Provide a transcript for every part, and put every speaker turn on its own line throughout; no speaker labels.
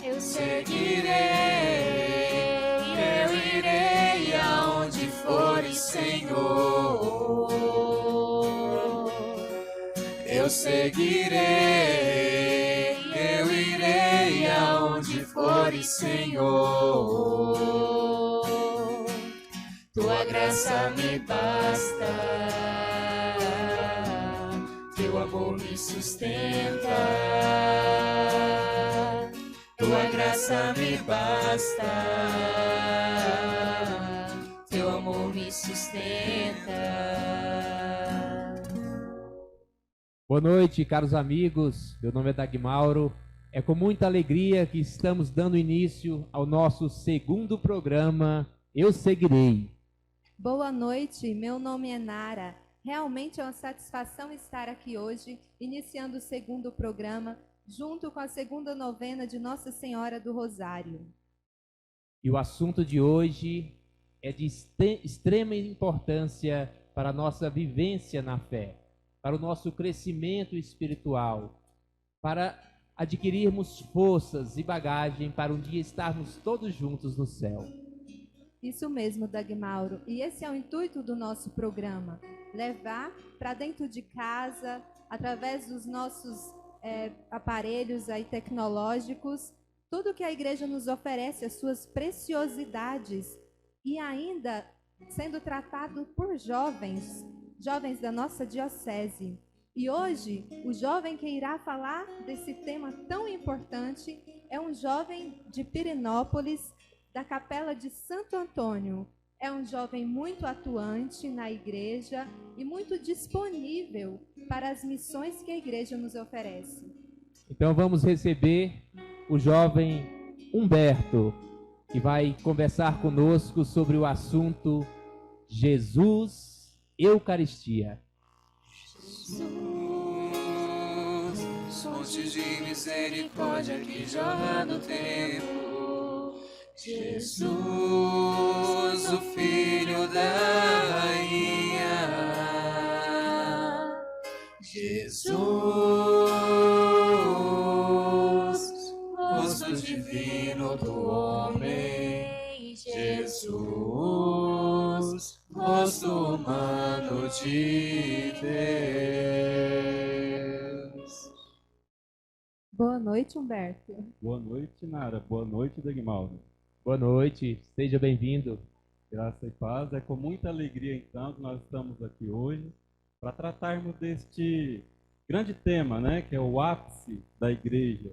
Eu seguirei, eu irei aonde fores, Senhor. Eu seguirei, eu irei aonde fores, Senhor. Tua graça me basta, teu amor me sustenta. Tua graça me basta, teu amor me sustenta.
Boa noite, caros amigos. Meu nome é Dagmauro. É com muita alegria que estamos dando início ao nosso segundo programa, Eu Seguirei.
Boa noite, meu nome é Nara. Realmente é uma satisfação estar aqui hoje, iniciando o segundo programa, junto com a segunda novena de Nossa Senhora do Rosário.
E o assunto de hoje é de extrema importância para a nossa vivência na fé, para o nosso crescimento espiritual, para adquirirmos forças e bagagem para um dia estarmos todos juntos no céu.
Isso mesmo, Dagmauro. E esse é o intuito do nosso programa: levar para dentro de casa, através dos nossos aparelhos aí tecnológicos, tudo que a igreja nos oferece, as suas preciosidades, e ainda sendo tratado por jovens da nossa diocese. E hoje, o jovem que irá falar desse tema tão importante é um jovem de Pirenópolis, da Capela de Santo Antônio. É um jovem muito atuante na igreja e muito disponível para as missões que a igreja nos oferece.
Então vamos receber o jovem Humberto, que vai conversar conosco sobre o assunto Jesus, Eucaristia.
Jesus, fonte de misericórdia que jorra no tempo. Jesus, o Filho da Rainha. Jesus, rosto divino do homem. Jesus, rosto humano de Deus.
Boa noite, Humberto.
Boa noite, Nara. Boa noite, Dagmauro.
Boa noite, seja bem-vindo.
Graça e paz. É com muita alegria, então, que nós estamos aqui hoje para tratarmos deste grande tema, né, que é o ápice da igreja.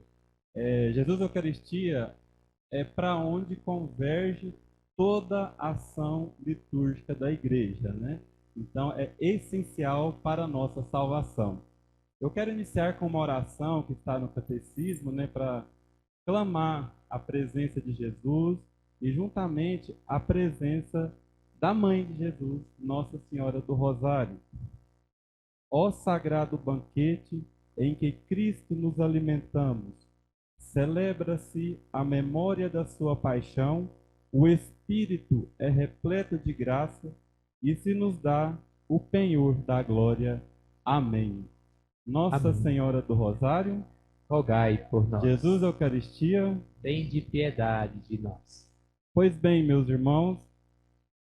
Jesus Eucaristia é para onde converge toda a ação litúrgica da igreja, né? Então, é essencial para a nossa salvação. Eu quero iniciar com uma oração que está no catecismo, né, para clamar a presença de Jesus e juntamente a presença da Mãe de Jesus, Nossa Senhora do Rosário. Ó sagrado banquete em que Cristo nos alimentamos, celebra-se a memória da sua paixão, o Espírito é repleto de graça e se nos dá o penhor da glória. Amém. Nossa
Amém.
Senhora do Rosário,
Rogai por nós.
Jesus Eucaristia,
Tende piedade de nós.
Pois bem, meus irmãos,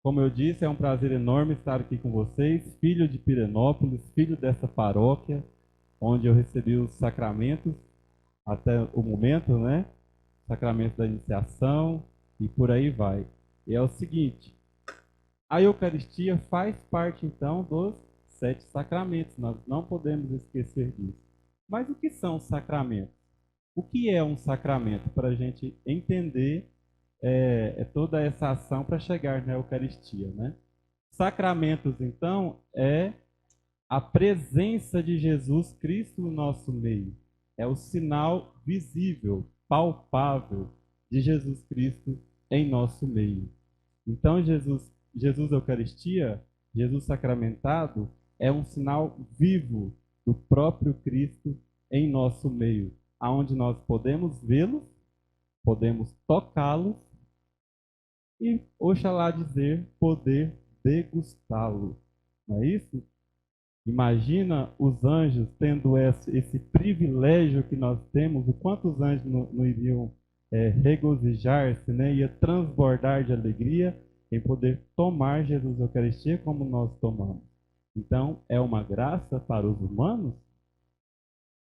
como eu disse, é um prazer enorme estar aqui com vocês, filho de Pirenópolis, filho dessa paróquia, onde eu recebi os sacramentos até o momento, né? Sacramento da iniciação e por aí vai. E é o seguinte, a Eucaristia faz parte, então, dos 7 sacramentos, nós não podemos esquecer disso. Mas o que são os sacramentos? O que é um sacramento? Para a gente entender toda essa ação para chegar na Eucaristia, né? Sacramentos, então, é a presença de Jesus Cristo no nosso meio. É o sinal visível, palpável de Jesus Cristo em nosso meio. Então, Jesus Eucaristia, Jesus sacramentado, é um sinal vivo do próprio Cristo em nosso meio, aonde nós podemos vê-lo, podemos tocá-lo e, oxalá dizer, poder degustá-lo. Não é isso? Imagina os anjos tendo esse privilégio que nós temos, o quanto os anjos não iriam regozijar-se, né? Ia transbordar de alegria em poder tomar Jesus Eucaristia como nós tomamos. Então, é uma graça para os humanos?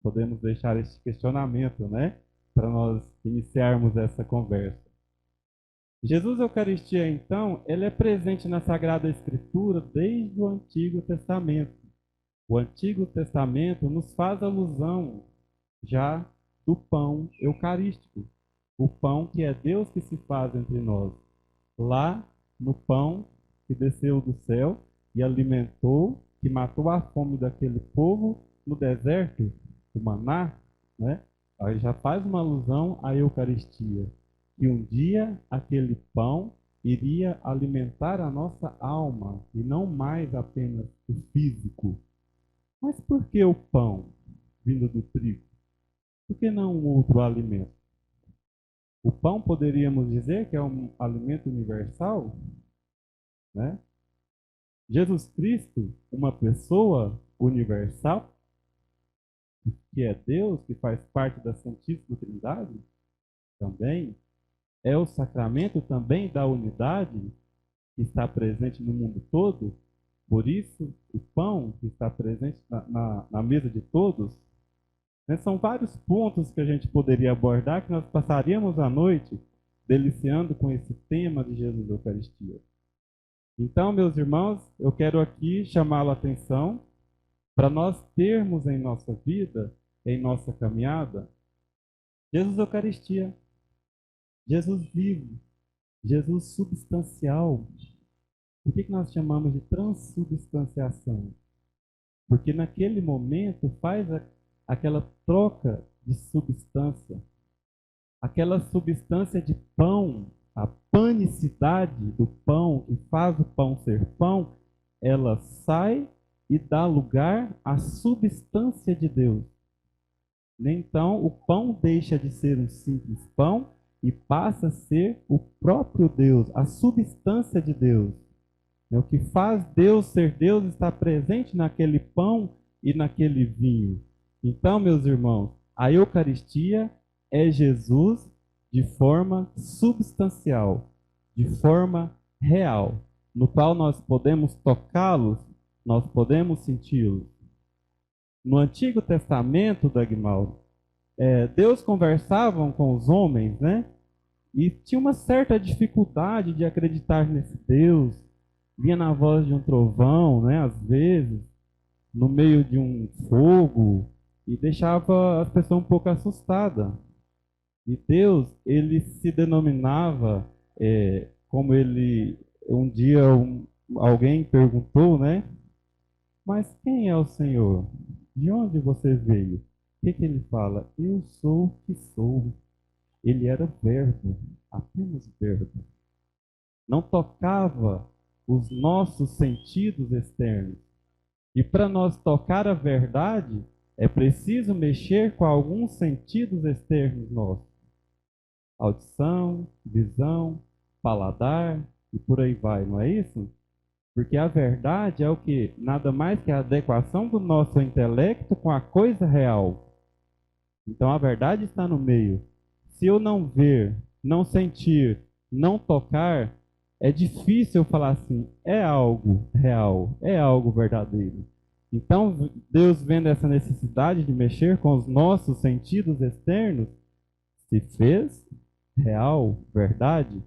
Podemos deixar esse questionamento, né? Para nós iniciarmos essa conversa. Jesus Eucaristia, então, ele é presente na Sagrada Escritura desde o Antigo Testamento. O Antigo Testamento nos faz alusão já do pão eucarístico, o pão que é Deus que se faz entre nós. Lá no pão que desceu do céu e alimentou, que matou a fome daquele povo no deserto, o maná, né? Aí já faz uma alusão à Eucaristia. Que um dia aquele pão iria alimentar a nossa alma e não mais apenas o físico. Mas por que o pão vindo do trigo? Por que não um outro alimento? O pão poderíamos dizer que é um alimento universal, né? Jesus Cristo, uma pessoa universal, que é Deus, que faz parte da Santíssima Trindade, também é o sacramento também da unidade que está presente no mundo todo. Por isso, o pão que está presente na mesa de todos, né, são vários pontos que a gente poderia abordar, que nós passaríamos a noite deliciando com esse tema de Jesus Eucaristia. Então, meus irmãos, eu quero aqui chamá-la a atenção para nós termos em nossa vida, em nossa caminhada, Jesus Eucaristia, Jesus vivo, Jesus substancial. Por que nós chamamos de transubstanciação? Porque naquele momento faz aquela troca de substância, aquela substância de pão, a panicidade do pão, que faz o pão ser pão, ela sai e dá lugar à substância de Deus. Então, o pão deixa de ser um simples pão e passa a ser o próprio Deus, a substância de Deus. O que faz Deus ser Deus está presente naquele pão e naquele vinho. Então, meus irmãos, a Eucaristia é Jesus de forma substancial, de forma real, no qual nós podemos tocá-los, nós podemos senti-los. No Antigo Testamento, Dagmauro, Deus conversava com os homens, né? E tinha uma certa dificuldade de acreditar nesse Deus. Vinha na voz de um trovão, né? Às vezes, no meio de um fogo, e deixava as pessoas um pouco assustadas. E Deus, ele se denominava, como ele, um dia alguém perguntou, né? Mas quem é o Senhor? De onde você veio? O que ele fala? Eu sou o que sou. Ele era verbo, apenas verbo. Não tocava os nossos sentidos externos. E para nós tocar a verdade, é preciso mexer com alguns sentidos externos nossos. Audição, visão, paladar e por aí vai, não é isso? Porque a verdade é o que? Nada mais que a adequação do nosso intelecto com a coisa real. Então a verdade está no meio. Se eu não ver, não sentir, não tocar, é difícil eu falar assim, é algo real, é algo verdadeiro. Então Deus, vendo essa necessidade de mexer com os nossos sentidos externos, se fez real, verdade.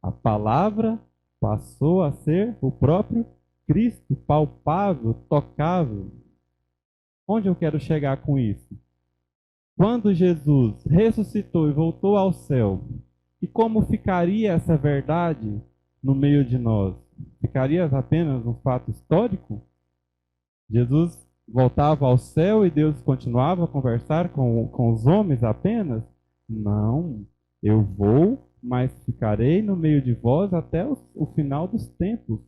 A palavra passou a ser o próprio Cristo, palpável, tocável. Onde eu quero chegar com isso? Quando Jesus ressuscitou e voltou ao céu, e como ficaria essa verdade no meio de nós? Ficaria apenas um fato histórico? Jesus voltava ao céu e Deus continuava a conversar com os homens apenas? Não, eu vou, mas ficarei no meio de vós até o final dos tempos.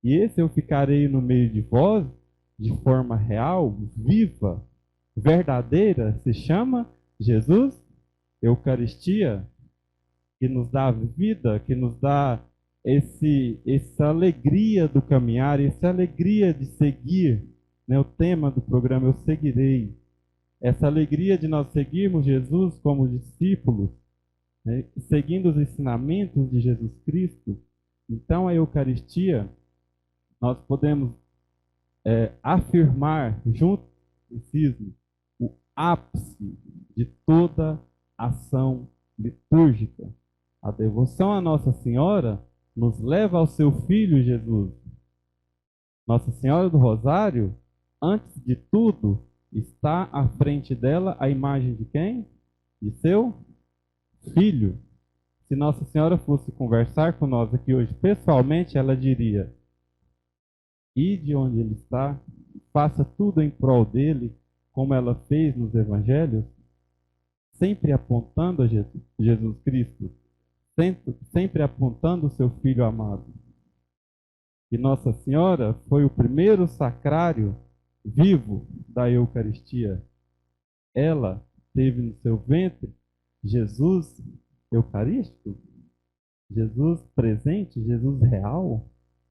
E esse eu ficarei no meio de vós de forma real, viva, verdadeira, se chama Jesus Eucaristia, que nos dá vida, que nos dá essa alegria do caminhar, essa alegria de seguir, né, o tema do programa Eu Seguirei. Essa alegria de nós seguirmos Jesus como discípulos, né, seguindo os ensinamentos de Jesus Cristo. Então, a Eucaristia, nós podemos afirmar junto com o cisma o ápice de toda ação litúrgica. A devoção à Nossa Senhora nos leva ao seu Filho Jesus. Nossa Senhora do Rosário, antes de tudo, está à frente dela a imagem de quem? De seu Filho. Se Nossa Senhora fosse conversar com nós aqui hoje pessoalmente, ela diria: ide onde ele está, faça tudo em prol dele, como ela fez nos evangelhos, sempre apontando a Jesus Cristo, sempre apontando o seu Filho amado. E Nossa Senhora foi o primeiro sacrário vivo da Eucaristia. Ela teve no seu ventre Jesus eucarístico, Jesus presente, Jesus real,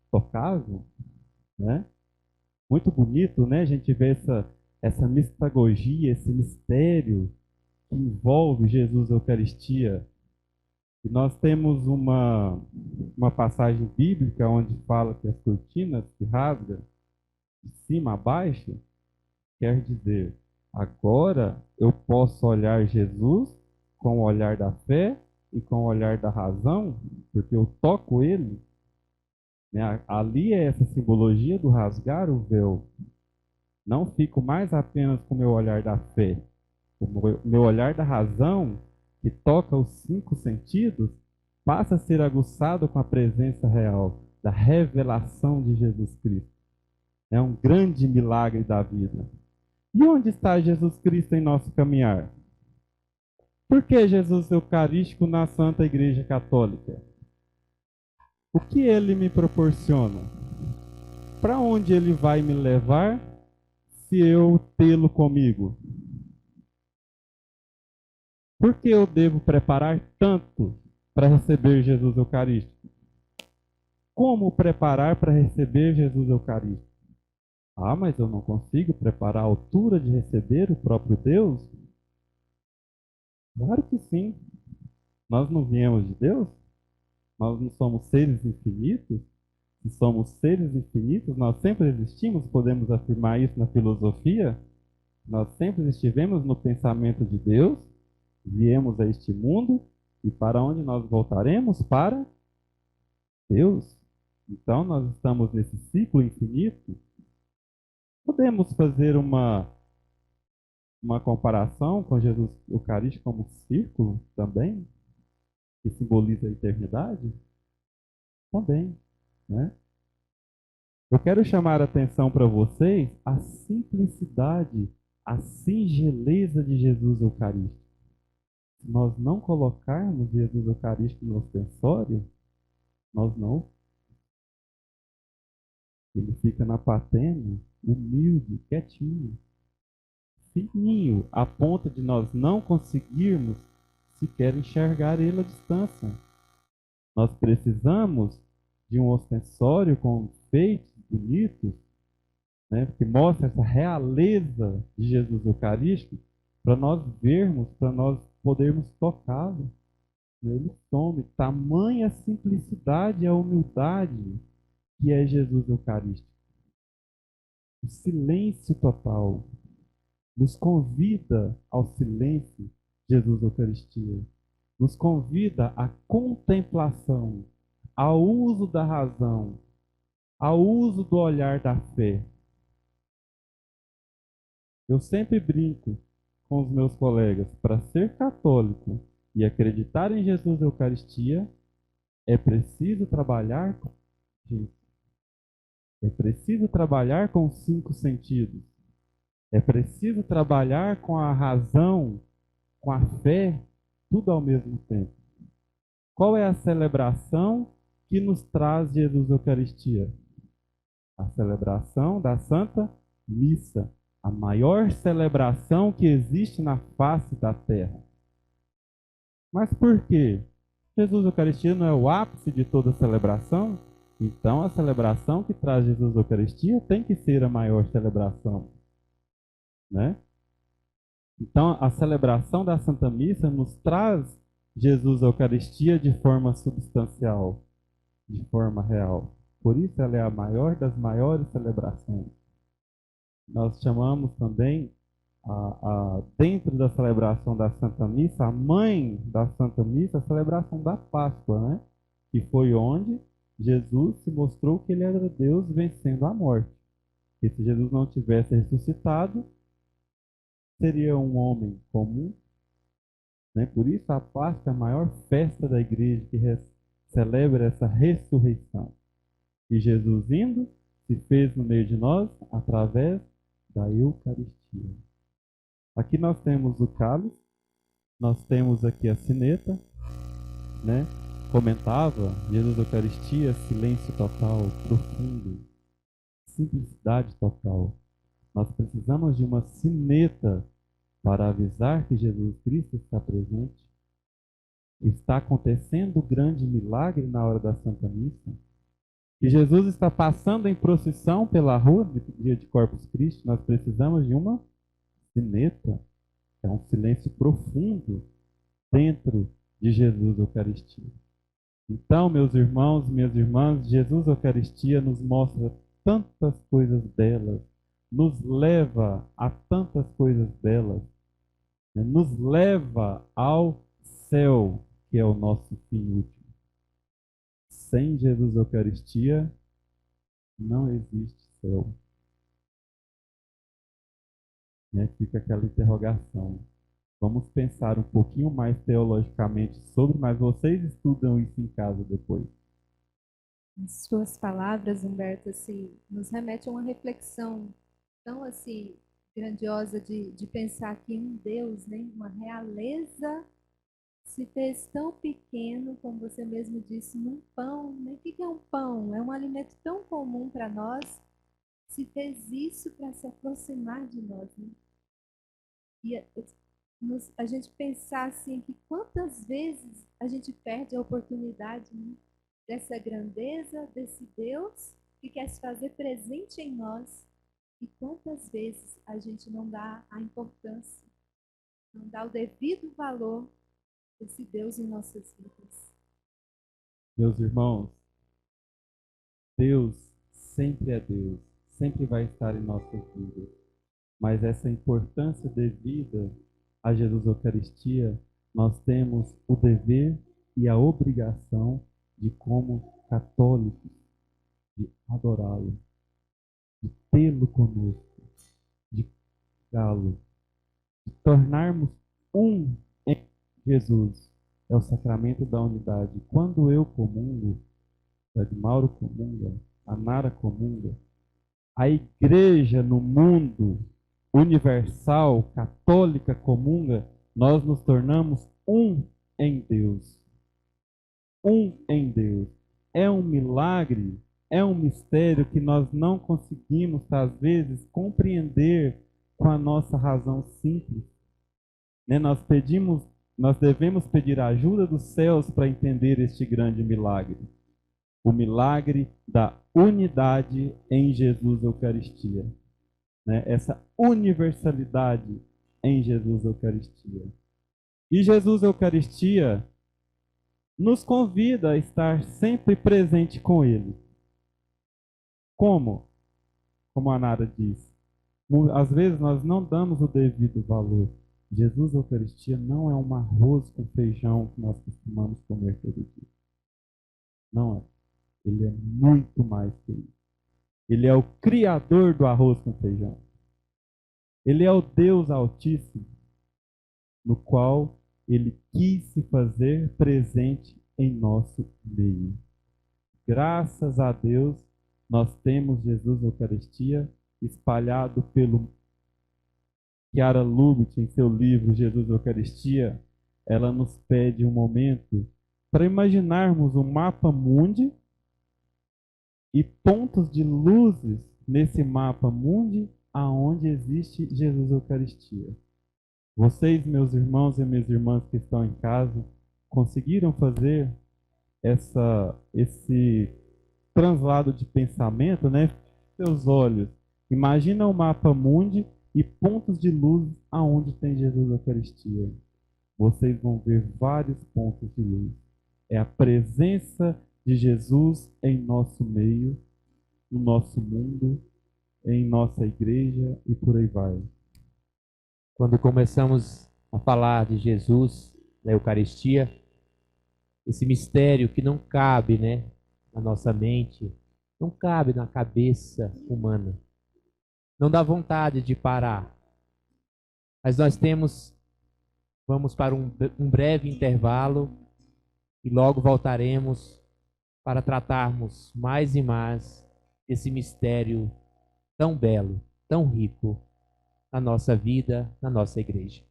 tocável, né? Muito bonito, né? A gente vê essa mistagogia, esse mistério que envolve Jesus Eucaristia. E nós temos uma passagem bíblica onde fala que as cortinas se rasgam de cima a baixo, quer dizer, agora eu posso olhar Jesus com o olhar da fé e com o olhar da razão, porque eu toco ele. Né? Ali é essa simbologia do rasgar o véu. Não fico mais apenas com o meu olhar da fé. O meu olhar da razão, que toca os 5 sentidos, passa a ser aguçado com a presença real da revelação de Jesus Cristo. É um grande milagre da vida. E onde está Jesus Cristo em nosso caminhar? Por que Jesus Eucarístico na Santa Igreja Católica? O que ele me proporciona? Para onde ele vai me levar se eu tê-lo comigo? Por que eu devo preparar tanto para receber Jesus Eucarístico? Como preparar para receber Jesus Eucarístico? Ah, mas eu não consigo preparar a altura de receber o próprio Deus? Claro que sim. Nós não viemos de Deus? Nós não somos seres infinitos? Se somos seres infinitos, nós sempre existimos, podemos afirmar isso na filosofia. Nós sempre estivemos no pensamento de Deus, viemos a este mundo, e para onde nós voltaremos? Para Deus. Então, nós estamos nesse ciclo infinito. Podemos fazer uma comparação com Jesus Eucarístico como um círculo também, que simboliza a eternidade? Também, né? Eu quero chamar a atenção para vocês a simplicidade, a singeleza de Jesus Eucarístico. Se nós não colocarmos Jesus Eucarístico no ostensório, nós não. Ele fica na patena, humilde, quietinho, fininho, a ponto de nós não conseguirmos sequer enxergar ele à distância. Nós precisamos de um ostensório com enfeites bonitos, né, que mostra essa realeza de Jesus Eucarístico, para nós vermos, para nós podermos tocá-lo. Ele some. Tamanha simplicidade e a humildade que é Jesus Eucarístico. O silêncio total nos convida ao silêncio, Jesus Eucaristia. Nos convida à contemplação, ao uso da razão, ao uso do olhar da fé. Eu sempre brinco com os meus colegas, para ser católico e acreditar em Jesus Eucaristia, é preciso trabalhar com isso. É preciso trabalhar com os 5 sentidos. É preciso trabalhar com a razão, com a fé, tudo ao mesmo tempo. Qual é a celebração que nos traz Jesus Eucaristia? A celebração da Santa Missa, a maior celebração que existe na face da terra. Mas por quê? Jesus Eucaristia não é o ápice de toda celebração? Então, a celebração que traz Jesus à Eucaristia tem que ser a maior celebração, né? Então, a celebração da Santa Missa nos traz Jesus à Eucaristia de forma substancial, de forma real. Por isso, ela é a maior das maiores celebrações. Nós chamamos também, dentro da celebração da Santa Missa, a mãe da Santa Missa, a celebração da Páscoa, né? Que foi onde Jesus se mostrou que ele era Deus vencendo a morte. E se Jesus não tivesse ressuscitado, seria um homem comum, né? Por isso a Páscoa é a maior festa da igreja que celebra essa ressurreição. E Jesus indo, se fez no meio de nós através da Eucaristia. Aqui nós temos o cálice, nós temos aqui a sineta, né? Comentava, Jesus Eucaristia, silêncio total, profundo, simplicidade total. Nós precisamos de uma sineta para avisar que Jesus Cristo está presente. Está acontecendo o grande milagre na hora da Santa Missa. Que Jesus está passando em procissão pela rua, dia de Corpus Christi. Nós precisamos de uma sineta. É um silêncio profundo dentro de Jesus Eucaristia. Então, meus irmãos, minhas irmãs, Jesus Eucaristia nos mostra tantas coisas belas, nos leva a tantas coisas belas, né? Nos leva ao céu, que é o nosso fim último. Sem Jesus Eucaristia, não existe céu. Né? Fica aquela interrogação. Vamos pensar um pouquinho mais teologicamente sobre, mas vocês estudam isso em casa depois.
As suas palavras, Humberto, assim, nos remetem a uma reflexão tão assim grandiosa de pensar que um Deus, né, uma realeza, se fez tão pequeno, como você mesmo disse, num pão. Né? O que é um pão? É um alimento tão comum para nós. Se fez isso para se aproximar de nós. Né? E a gente pensar assim que quantas vezes a gente perde a oportunidade, né, dessa grandeza, desse Deus que quer se fazer presente em nós, e quantas vezes a gente não dá a importância, não dá o devido valor desse Deus em nossas vidas.
Meus irmãos, Deus sempre é Deus, sempre vai estar em nossas vidas. Mas essa importância devida a Jesus Eucaristia, nós temos o dever e a obrigação de, como católicos, de adorá-lo, de tê-lo conosco, de dá-lo, de tornarmos um em Jesus. É o sacramento da unidade. Quando eu comungo, o Edmauro comunga, a Nara comunga, a igreja no mundo universal, católica, comunga, nós nos tornamos um em Deus. Um em Deus. É um milagre, é um mistério que nós não conseguimos, às vezes, compreender com a nossa razão simples. Né? Nós devemos pedir a ajuda dos céus para entender este grande milagre. O milagre da unidade em Jesus Eucaristia. Né? Essa universalidade em Jesus Eucaristia. E Jesus Eucaristia nos convida a estar sempre presente com Ele. Como? Como a Nara diz. Às vezes nós não damos o devido valor. Jesus Eucaristia não é um arroz com feijão que nós costumamos comer todo dia. Não é. Ele é muito mais que isso. Ele é o criador do arroz com feijão. Ele é o Deus Altíssimo, no qual Ele quis se fazer presente em nosso meio. Graças a Deus, nós temos Jesus Eucaristia espalhado pelo Chiara Lubitsch, em seu livro Jesus Eucaristia. Ela nos pede um momento para imaginarmos um mapa mundi e pontos de luzes nesse mapa mundi aonde existe Jesus Eucaristia. Vocês, meus irmãos e minhas irmãs que estão em casa, conseguiram fazer esse translado de pensamento, né? Seus olhos. Imagina o mapa mundi e pontos de luz aonde tem Jesus na Eucaristia. Vocês vão ver vários pontos de luz. É a presença de Jesus em nosso meio, no nosso mundo, em nossa igreja e por aí vai.
Quando começamos a falar de Jesus na Eucaristia, esse mistério que não cabe, né, na nossa mente, não cabe na cabeça humana. Não dá vontade de parar. Mas nós vamos para um breve intervalo e logo voltaremos para tratarmos mais e mais esse mistério tão belo, tão rico na nossa vida, na nossa igreja.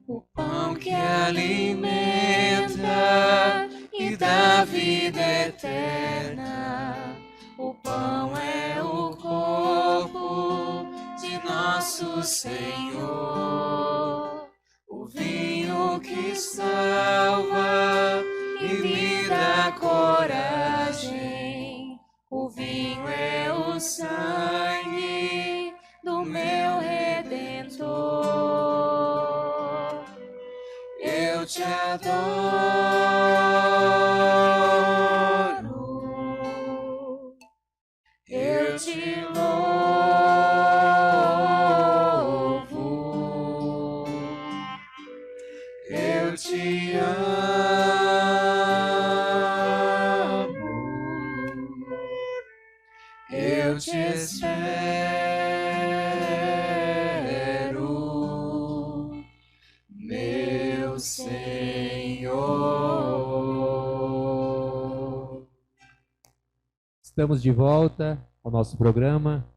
O pão que alimenta e dá vida eterna. O pão é o corpo de nosso Senhor. O vinho que salva e me dá coragem. O vinho é o sangue do meu Redentor. Eu te adoro, eu te louvo, eu te amo, eu te espero, meu Senhor.
Estamos de volta ao nosso programa,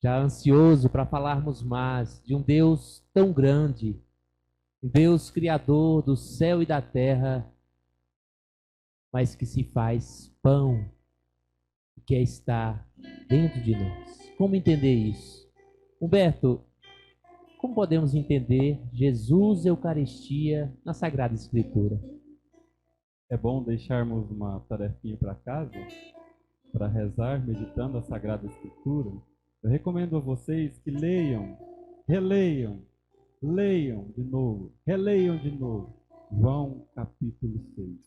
já ansioso para falarmos mais de um Deus tão grande, um Deus criador do céu e da terra, mas que se faz pão e quer estar dentro de nós. Como entender isso? Humberto, como podemos entender Jesus e Eucaristia na Sagrada Escritura?
É bom deixarmos uma tarefinha para casa, para rezar, meditando a Sagrada Escritura. Eu recomendo a vocês que leiam, releiam, leiam de novo, releiam de novo. João capítulo 6.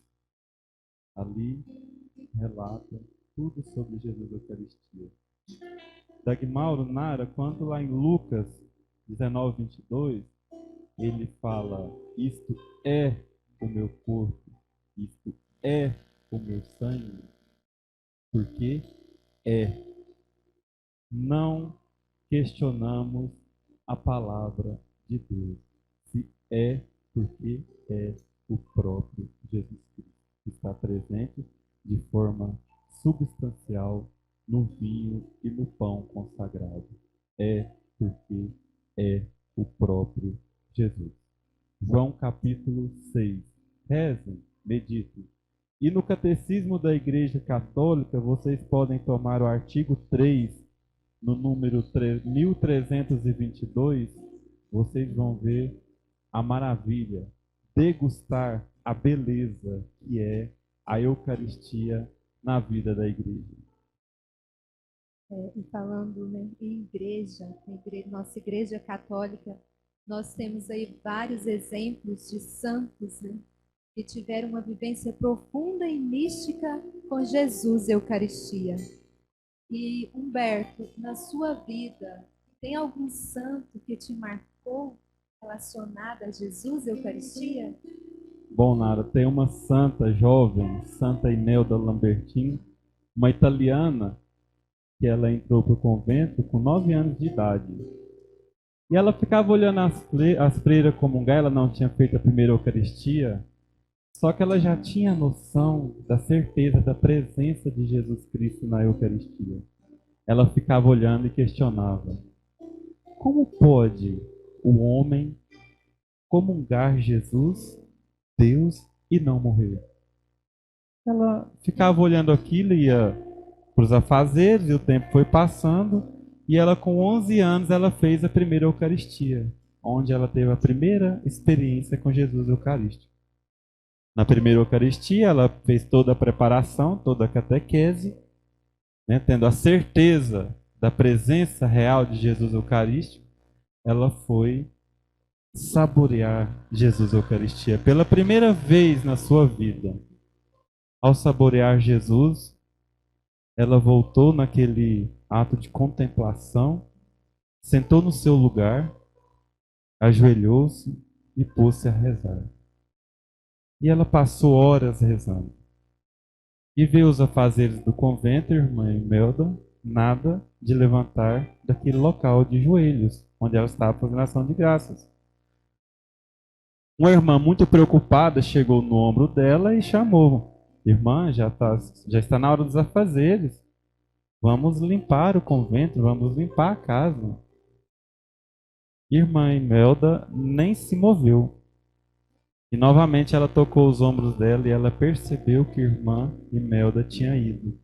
Ali relata tudo sobre Jesus e a Eucaristia. Dagmauro narra quanto lá em Lucas 19, 22, ele fala: isto é o meu corpo, isto é o meu sangue. Porque é. Não questionamos a palavra de Deus. Se é, porque é o próprio Jesus Cristo que está presente de forma substancial no vinho e no pão consagrado. É porque é o próprio Jesus. João capítulo 6. Rezem, meditem. E no Catecismo da Igreja Católica, vocês podem tomar o artigo 3, no número 1322, vocês vão ver a maravilha, degustar a beleza que é a Eucaristia na vida da Igreja.
E falando, né, em igreja, nossa igreja católica, nós temos aí vários exemplos de santos, né, que tiveram uma vivência profunda e mística com Jesus e Eucaristia. E Humberto, na sua vida, tem algum santo que te marcou relacionado a Jesus e Eucaristia?
Bom, Nara, tem uma santa jovem, Santa Imelda Lambertin, uma italiana, que ela entrou para o convento com 9 anos de idade. E ela ficava olhando as freiras comungar, ela não tinha feito a primeira Eucaristia, só que ela já tinha noção da certeza da presença de Jesus Cristo na Eucaristia. Ela ficava olhando e questionava: como pode o homem comungar Jesus, Deus, e não morrer? Ela ficava olhando aquilo e ia para os afazeres e o tempo foi passando e ela com 11 anos ela fez a primeira Eucaristia, onde ela teve a primeira experiência com Jesus Eucarístico. Na primeira Eucaristia ela fez toda a preparação, toda a catequese, né, tendo a certeza da presença real de Jesus Eucarístico, ela foi saborear Jesus Eucaristia pela primeira vez na sua vida. Ao saborear Jesus, ela voltou naquele ato de contemplação, sentou no seu lugar, ajoelhou-se e pôs-se a rezar. E ela passou horas rezando. E veio os afazeres do convento, irmã Imelda, nada de levantar daquele local de joelhos, onde ela estava fazendo ação de graças. Uma irmã muito preocupada chegou no ombro dela e chamou: irmã, já está na hora dos afazeres. Vamos limpar o convento, vamos limpar a casa. Irmã Imelda nem se moveu. E novamente ela tocou os ombros dela e ela percebeu que irmã Imelda tinha ido.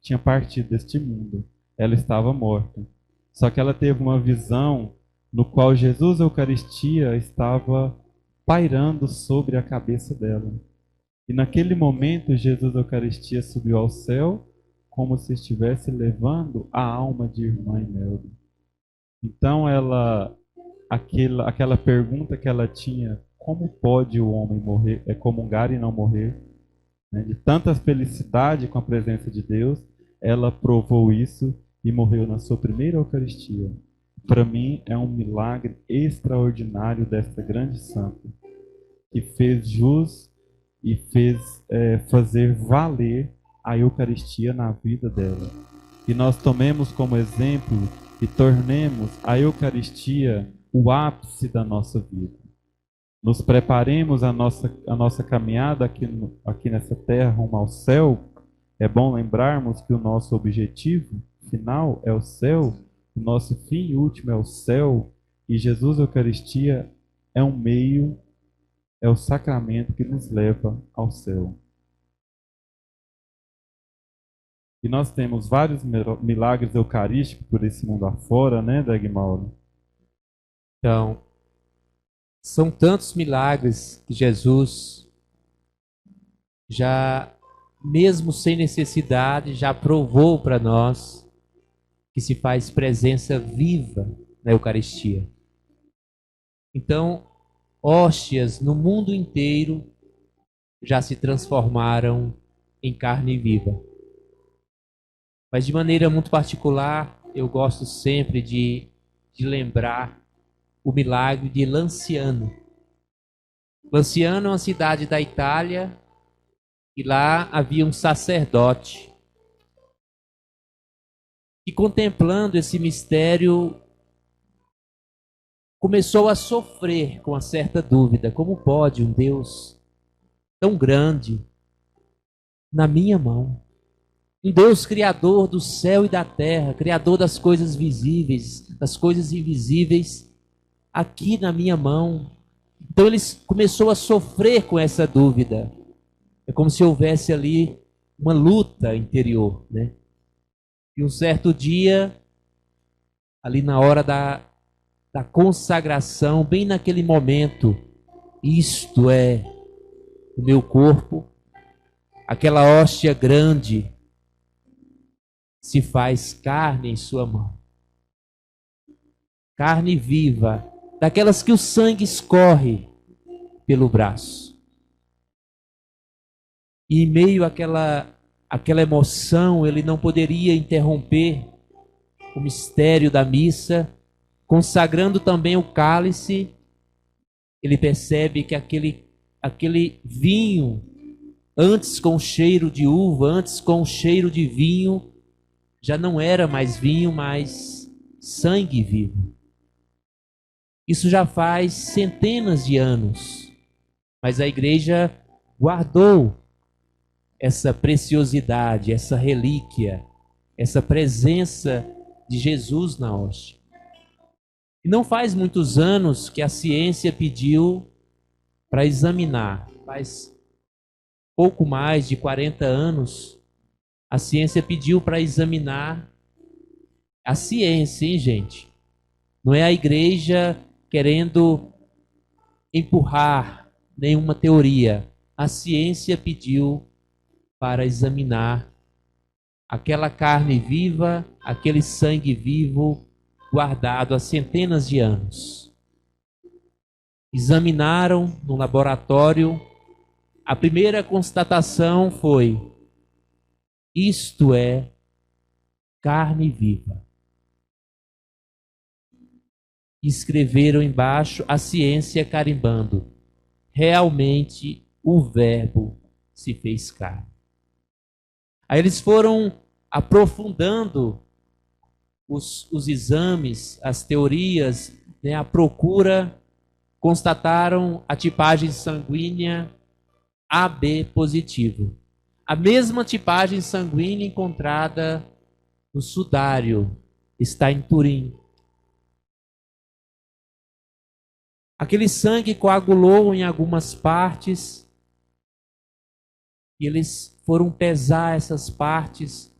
Tinha partido deste mundo. Ela estava morta. Só que ela teve uma visão no qual Jesus Eucaristia estava pairando sobre a cabeça dela. E naquele momento Jesus Eucaristia subiu ao céu como se estivesse levando a alma de irmã Imelda. Então aquela pergunta que ela tinha, como pode o homem morrer, comungar e não morrer, né? De tanta felicidade com a presença de Deus, ela provou isso e morreu na sua primeira Eucaristia. Para mim é um milagre extraordinário desta grande santa, que fez jus e fez fazer valer a Eucaristia na vida dela. E nós tomemos como exemplo e tornemos a Eucaristia o ápice da nossa vida. Nos preparemos a nossa caminhada aqui nessa terra rumo ao céu. É bom lembrarmos que o nosso objetivo final é o céu, o nosso fim último é o céu, e Jesus Eucaristia é um meio, é o sacramento que nos leva ao céu. E nós temos vários milagres eucarísticos por esse mundo afora, né, Dagmauro?
Então, são tantos milagres que Jesus já, mesmo sem necessidade, já provou para nós que se faz presença viva na Eucaristia. Então, hóstias no mundo inteiro já se transformaram em carne viva. Mas de maneira muito particular, eu gosto sempre de lembrar o milagre de Lanciano. Lanciano é uma cidade da Itália e lá havia um sacerdote que, contemplando esse mistério, começou a sofrer com uma certa dúvida: como pode um Deus tão grande na minha mão? Um Deus criador do céu e da terra, criador das coisas visíveis, das coisas invisíveis, aqui na minha mão. Então ele começou a sofrer com essa dúvida. É como se houvesse ali uma luta interior, né? E um certo dia, ali na hora da consagração, bem naquele momento, isto é o meu corpo, aquela hóstia grande se faz carne em sua mão. Carne viva, daquelas que o sangue escorre pelo braço. E em meio àquela emoção, ele não poderia interromper o mistério da missa, consagrando também o cálice. Ele percebe que aquele vinho, antes com cheiro de uva, antes com cheiro de vinho, já não era mais vinho, mas sangue vivo. Isso já faz centenas de anos, mas a igreja guardou essa preciosidade, essa relíquia, essa presença de Jesus na hóstia. E não faz muitos anos que a ciência pediu para examinar, faz pouco mais de 40 anos, A ciência pediu para examinar a ciência, hein, gente? Não é a igreja querendo empurrar nenhuma teoria. A ciência pediu para examinar aquela carne viva, aquele sangue vivo guardado há centenas de anos. Examinaram no laboratório. A primeira constatação foi: isto é carne viva. Escreveram embaixo, a ciência carimbando: realmente o Verbo se fez carne. Aí eles foram aprofundando os exames, as teorias, né, a procura, constataram a tipagem sanguínea AB positivo. A mesma tipagem sanguínea encontrada no sudário está em Turim. Aquele sangue coagulou em algumas partes e eles foram pesar essas partes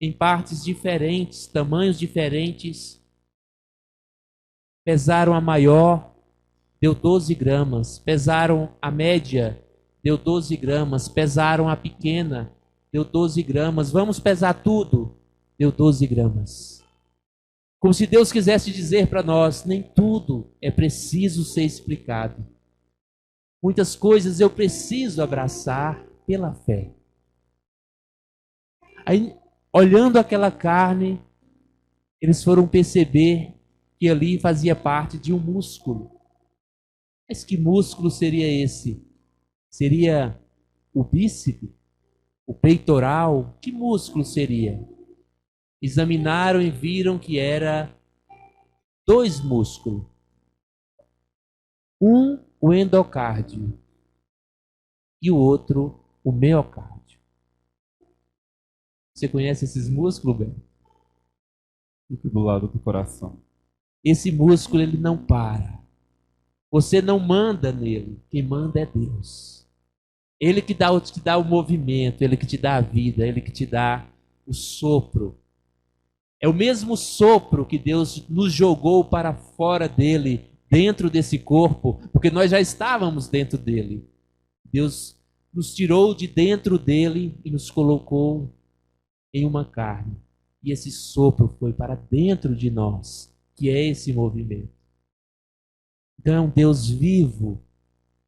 em partes diferentes, tamanhos diferentes. Pesaram a maior, deu 12 gramas. Pesaram a média, deu 12 gramas. Pesaram a pequena, deu 12 gramas. Vamos pesar tudo, deu 12 gramas. Como se Deus quisesse dizer para nós: nem tudo é preciso ser explicado. Muitas coisas eu preciso abraçar pela fé. Aí, olhando aquela carne, eles foram perceber que ali fazia parte de um músculo. Mas que músculo seria esse? Seria o bíceps? O peitoral? Que músculo seria? Examinaram e viram que era 2 músculos. Um, o endocárdio, e o outro, o miocárdio. Você conhece esses músculos, Ben?
Fica do lado do coração.
Esse músculo, ele não para. Você não manda nele. Quem manda é Deus. Ele que te dá o movimento, ele que te dá a vida, ele que te dá o sopro. É o mesmo sopro que Deus nos jogou para fora dele, dentro desse corpo, porque nós já estávamos dentro dele. Deus nos tirou de dentro dele e nos colocou em uma carne. E esse sopro foi para dentro de nós, que é esse movimento. Então é um Deus vivo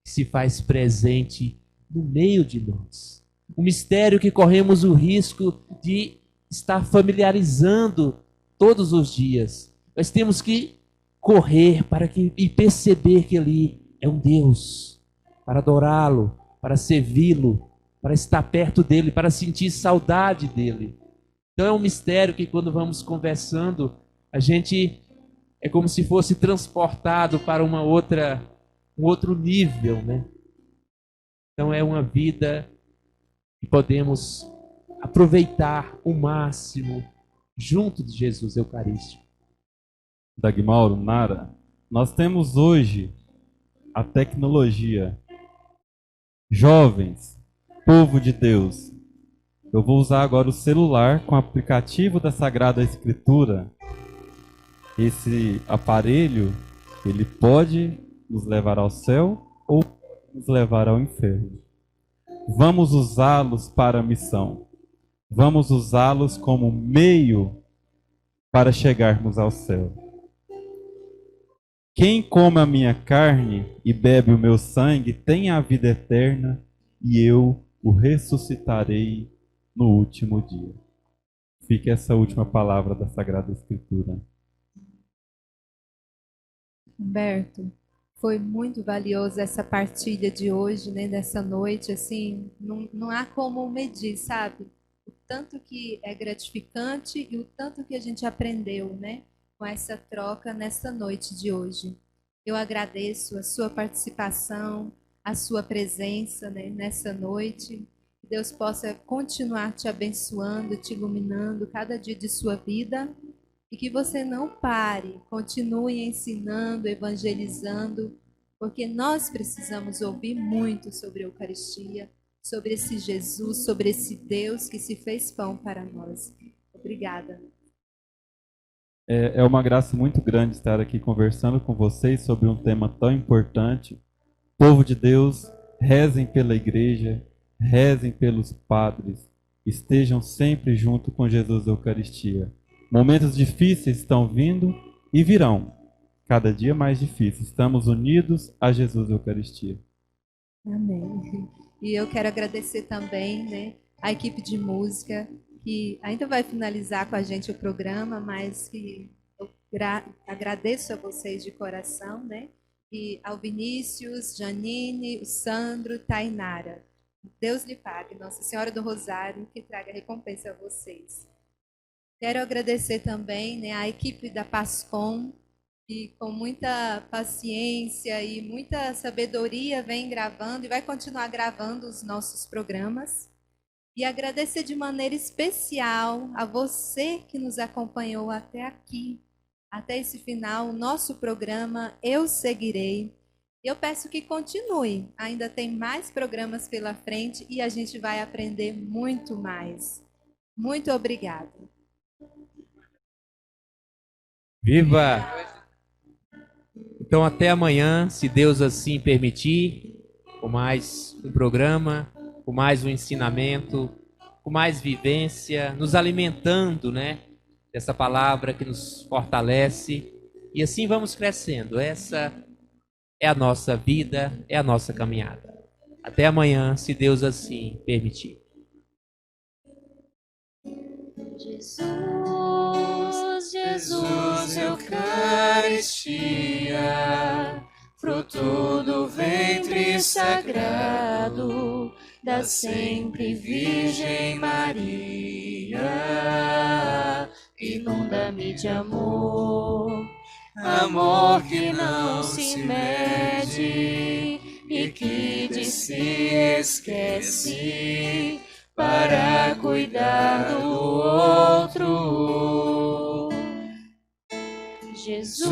que se faz presente no meio de nós. Um mistério que corremos o risco de estar familiarizando todos os dias. Nós temos que correr e perceber que ali é um Deus, para adorá-lo, para servi-lo, para estar perto dele, para sentir saudade dele. Então é um mistério que quando vamos conversando, a gente é como se fosse transportado para um outro nível, né? Então é uma vida que podemos aproveitar o máximo junto de Jesus Eucarístico.
Dagmauro, Nara, nós temos hoje a tecnologia. Jovens, povo de Deus, eu vou usar agora o celular com o aplicativo da Sagrada Escritura. Esse aparelho, ele pode nos levar ao céu ou nos levar ao inferno. Vamos usá-los para a missão. Vamos usá-los como meio para chegarmos ao céu. Quem come a minha carne e bebe o meu sangue tem a vida eterna, e eu o ressuscitarei no último dia. Fica essa última palavra da Sagrada Escritura.
Humberto, foi muito valiosa essa partilha de hoje, né, dessa noite, assim, não há como medir, sabe? O tanto que é gratificante e o tanto que a gente aprendeu, né, com essa troca nessa noite de hoje. Eu agradeço a sua participação, a sua presença, né, nessa noite. Que Deus possa continuar te abençoando, te iluminando cada dia de sua vida. E que você não pare, continue ensinando, evangelizando, porque nós precisamos ouvir muito sobre a Eucaristia. sobre esse Jesus, sobre esse Deus que se fez pão para nós. Obrigada.
É uma graça muito grande estar aqui conversando com vocês sobre um tema tão importante. Povo de Deus, rezem pela igreja, rezem pelos padres, estejam sempre junto com Jesus da Eucaristia. Momentos difíceis estão vindo e virão, cada dia mais difíceis. Estamos unidos a Jesus da Eucaristia.
Amém. E eu quero agradecer também, né, a equipe de música, que ainda vai finalizar com a gente o programa, mas que eu agradeço a vocês de coração, né? E ao Vinícius, Janine, o Sandro, Tainara. Deus lhe pague, Nossa Senhora do Rosário, que traga recompensa a vocês. Quero agradecer também, né, a equipe da Pascom, que com muita paciência e muita sabedoria vem gravando e vai continuar gravando os nossos programas. E agradecer de maneira especial a você que nos acompanhou até aqui, até esse final, o nosso programa Eu Seguirei. Eu peço que continue, ainda tem mais programas pela frente e a gente vai aprender muito mais. Muito obrigada.
Viva! Então até amanhã, se Deus assim permitir, com mais um programa, com mais um ensinamento, com mais vivência, nos alimentando, né, dessa palavra que nos fortalece. E assim vamos crescendo. Essa é a nossa vida, é a nossa caminhada. Até amanhã, se Deus assim permitir.
Jesus, Eucaristia, fruto do ventre sagrado da sempre Virgem Maria, inunda-me de amor, amor que não se mede e que de si esquece para cuidar do outro. Jesus,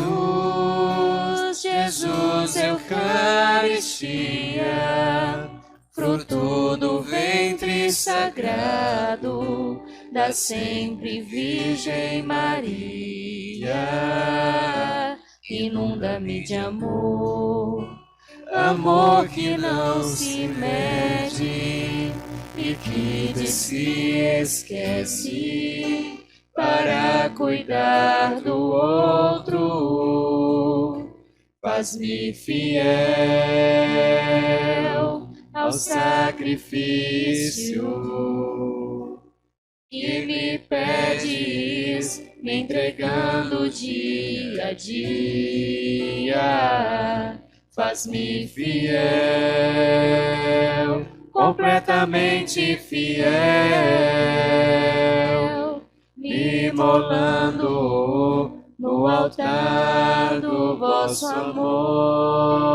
Jesus, Eucaristia, fruto do ventre sagrado da sempre Virgem Maria, inunda-me de amor, amor que não se mede e que de si esquece para cuidar do outro. Faz-me fiel ao sacrifício que me pedes, me entregando dia a dia. Faz-me fiel, completamente fiel, me imolando no altar do vosso amor.